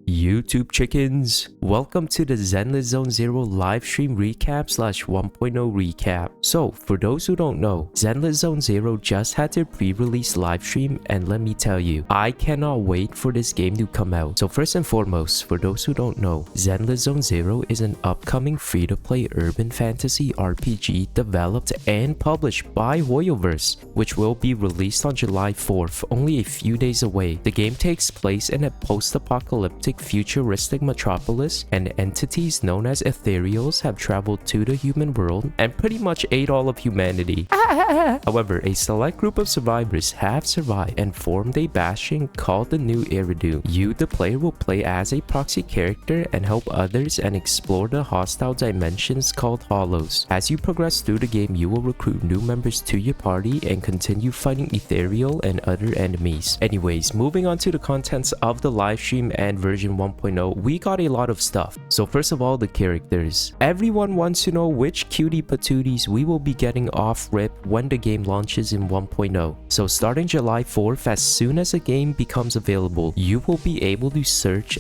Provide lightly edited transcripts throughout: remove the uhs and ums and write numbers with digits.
YouTube chickens, welcome to the Zenless Zone Zero livestream recap / 1.0 recap. So for those who don't know, Zenless Zone Zero just had their pre-release livestream, and let me tell you, I cannot wait for this game to come out. So first and foremost, for those who don't know, Zenless Zone Zero is an upcoming free-to-play urban fantasy RPG developed and published by Hoyoverse, which will be released on July 4th, only a few days away. The game takes place in a post-apocalyptic futuristic metropolis, and entities known as ethereals have traveled to the human world and pretty much ate all of humanity. However, a select group of survivors have survived and formed a bastion called the New Eridu. You, the player, will play as a proxy character and help others and explore the hostile dimensions called Hollows. As you progress through the game, you will recruit new members to your party and continue fighting ethereal and other enemies. Anyways, moving on to the contents of the livestream and version 1.0, we got a lot of stuff. So first of all, the characters. Everyone wants to know which cutie patooties we will be getting off rip when the game launches in 1.0. So starting July 4th, as soon as the game becomes available, you will be able to search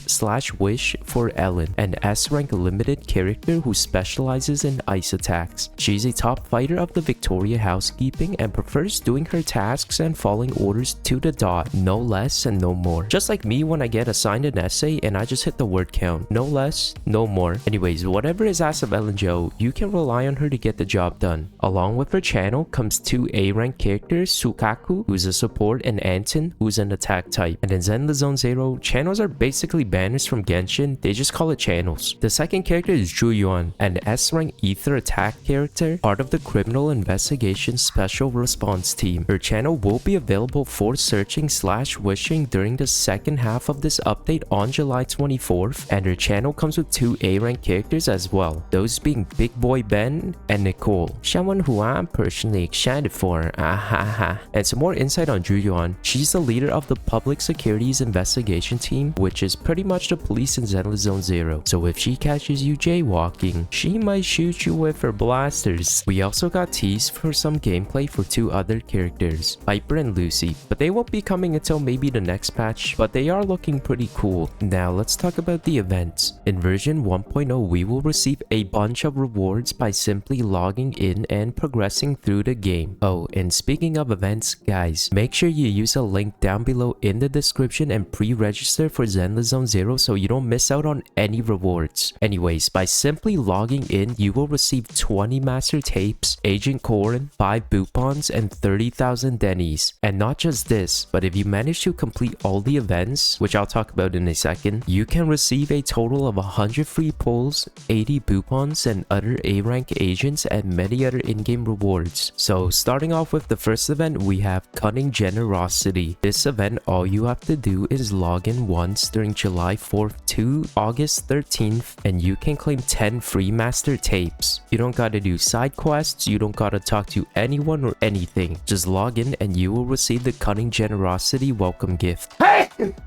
/ wish for Ellen, an S-Rank limited character who specializes in ice attacks. She's a top fighter of the Victoria housekeeping and prefers doing her tasks and following orders to the dot, no less and no more. Just like me when I get assigned an essay and I just hit the word count, no less, no more. Anyways, whatever is asked of Ellen Jo, you can rely on her to get the job done. Along with her channel comes two A-rank characters, Sukaku, who's a support, and Anton, who's an attack type. And in Zenless Zone Zero, channels are basically banners from Genshin, they just call it channels. The second character is Zhu Yuan, an S-rank ether attack character, part of the Criminal Investigation Special Response Team. Her channel will be available for searching / wishing during the second half of this update on July 24th, and her channel comes with two A-rank characters as well, those being Big Boy Ben and Nicole, someone who I'm personally excited for. And some more insight on Zhu Yuan. She's the leader of the Public Securities Investigation Team, which is pretty much the police in Zenless Zone Zero. So if she catches you jaywalking, she might shoot you with her blasters. We also got teased for some gameplay for two other characters, Piper and Lucy, but they won't be coming until maybe the next patch, but they are looking pretty cool. Now let's talk about the events. In version 1.0, we will receive a bunch of rewards by simply logging in and progressing through the game. Oh, and speaking of events, guys, make sure you use a link down below in the description and pre-register for Zenless Zone Zero so you don't miss out on any rewards. Anyways, by simply logging in, you will receive 20 master tapes, Agent Corin, 5 boopons, and 30,000 dennies. And not just this, but if you manage to complete all the events, which I'll talk about in a second, you can receive a total of 100 free pulls, 80 boopons, and other A-rank agents, and many other in-game rewards. So starting off with the first event, we have Cunning Generosity. This event, all you have to do is log in once during July 4th to August 13th, and you can claim 10 free master tapes. You don't gotta do side quests, you don't gotta talk to anyone or anything. Just log in and you will receive the Cunning Generosity welcome gift.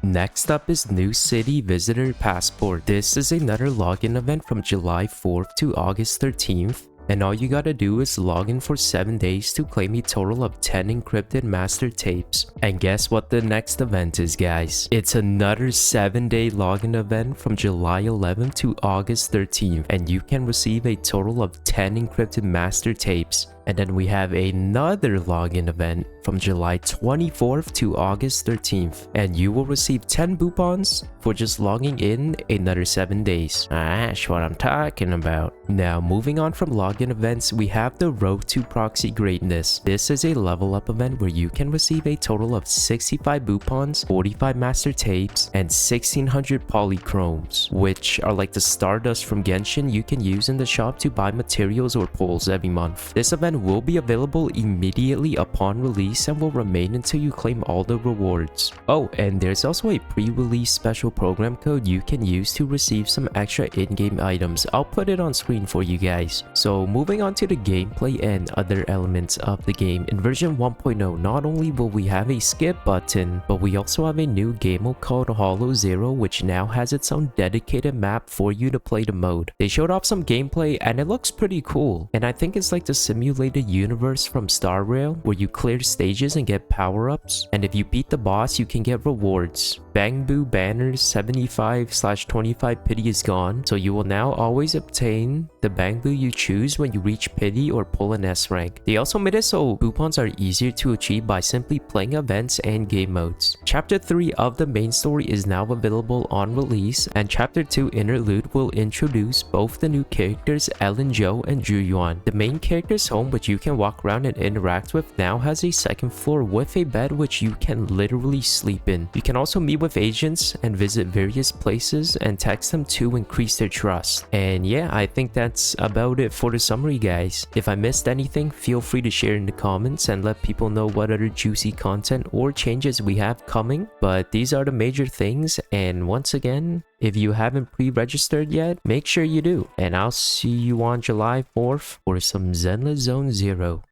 Next up is New City Visitor Passport. This is another login event from July 4th to August 13th. And all you gotta do is log in for 7 days to claim a total of 10 encrypted master tapes. And guess what the next event is, guys? It's another 7-day login event from July 11th to August 13th, and you can receive a total of 10 encrypted master tapes. And then we have another login event from July 24th to August 13th, and you will receive 10 boopons for just logging in another 7 days. That's what I'm talking about. Now, moving on from login events, we have the Road to Proxy Greatness. This is a level up event where you can receive a total of 65 boopons, 45 master tapes, and 1600 polychromes, which are like the stardust from Genshin you can use in the shop to buy materials or pulls every month. This event will be available immediately upon release and will remain until you claim all the rewards. Oh, and there's also a pre-release special program code you can use to receive some extra in-game items. I'll put it on screen for you guys. So moving on to the gameplay and other elements of the game. In version 1.0, not only will we have a skip button, but we also have a new game mode called Hollow Zero, which now has its own dedicated map for you to play the mode. They showed off some gameplay and it looks pretty cool, and I think it's like the simulated universe from Star Rail where you clear stages and get power-ups, and if you beat the boss you can get rewards. Bamboo Banner's 75/25 pity is gone, so you will now always obtain the bamboo you choose when you reach pity or pull an S rank. They also made it so coupons are easier to achieve by simply playing events and game modes. Chapter 3 of the main story is now available on release, and Chapter 2 Interlude will introduce both the new characters Ellen Zhou and Zhu Yuan. The main character's home, which you can walk around and interact with, now has a second floor with a bed which you can literally sleep in. You can also meet with agents and visit various places and text them to increase their trust. And yeah, I think that's about it for the summary, guys. If I missed anything, feel free to share in the comments and let people know what other juicy content or changes we have coming. But these are the major things, and once again, if you haven't pre-registered yet, make sure you do. And I'll see you on July 4th for some Zenless Zone Zero.